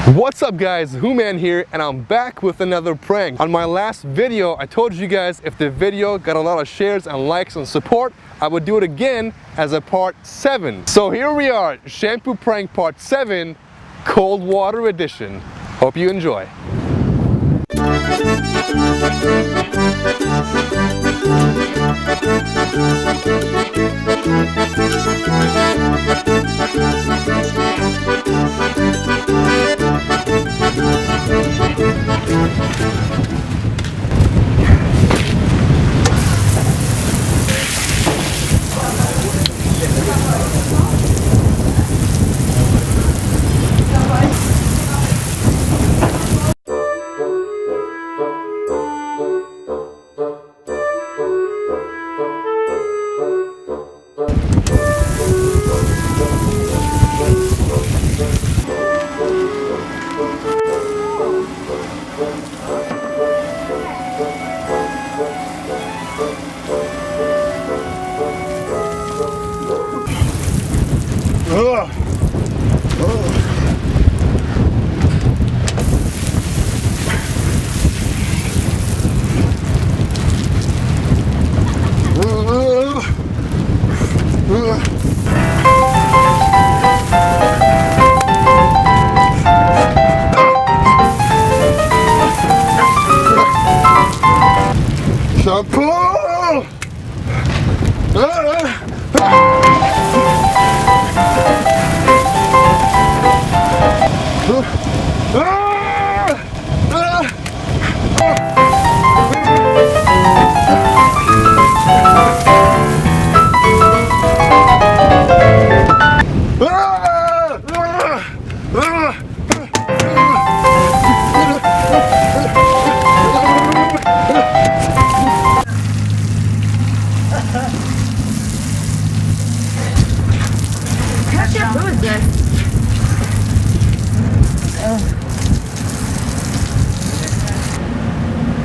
What's up guys, Who-Man here, and I'm back with another prank. On my last video, I told you guys if the video got a lot of shares and likes and support, I would do it again as a part 7. So here we are, shampoo prank part 7, cold water edition. Hope you enjoy.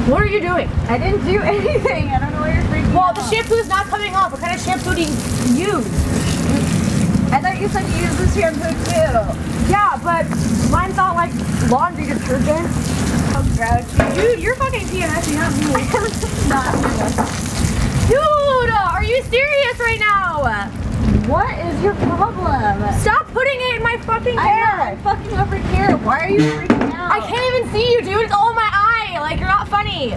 What are you doing? I didn't do anything. I don't know why you're freaking out. Well, the shampoo is not coming off. What kind of shampoo do you use? I thought you said you used this shampoo too. Yeah, but mine's not like laundry detergent. Oh, grouchy. Dude, you're fucking PMSing, not me. Not Dude, are you serious right now? What is your problem? Stop putting it in my fucking I hair. am right fucking over here. Why are you freaking out? I can't even see you, dude. It's all in my eye. Like, you're not funny.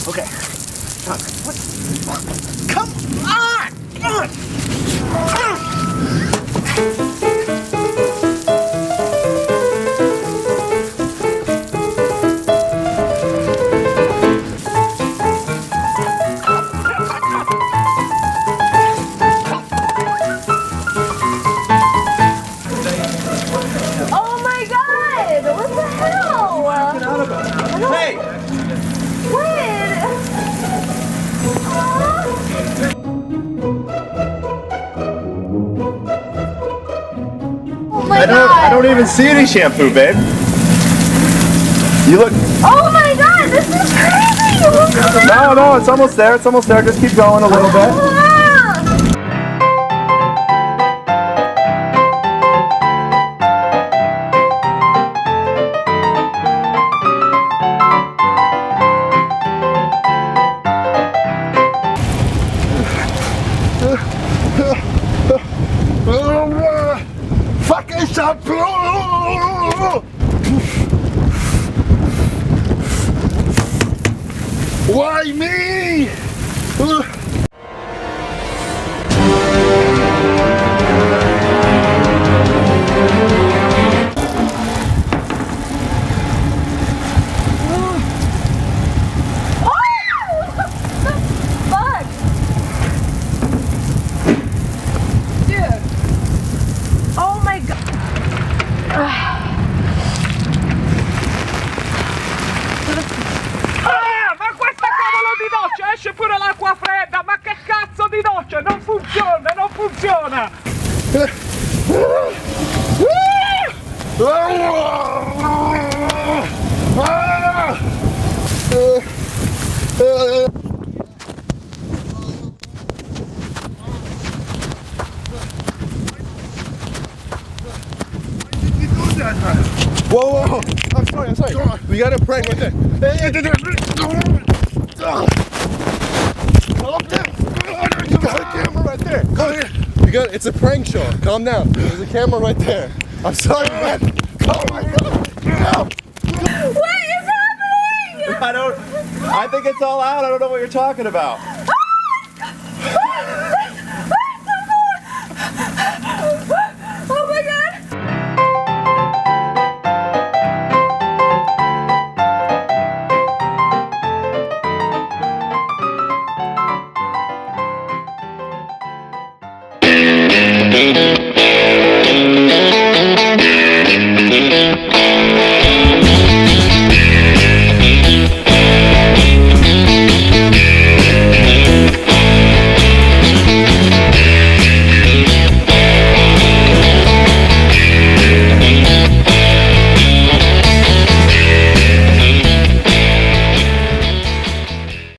Okay. Come on! Come on! Oh my god! What the hell? Hey! What? Oh my god! I don't even see any shampoo, babe. You look. Oh my god! This is crazy! No, it's almost there. It's almost there. Just keep going a little bit. Fucking shampoo! Why me? Esce pure l'acqua fredda, ma che cazzo di doccia? Non funziona, non funziona! Whoa, whoa, I'm sorry. We got a prank right there. You got a camera right there. Come here. You got it's a prank show. Calm down. There's a camera right there. I'm sorry, man. Oh my God. No. What is happening? I think it's all out. I don't know what you're talking about.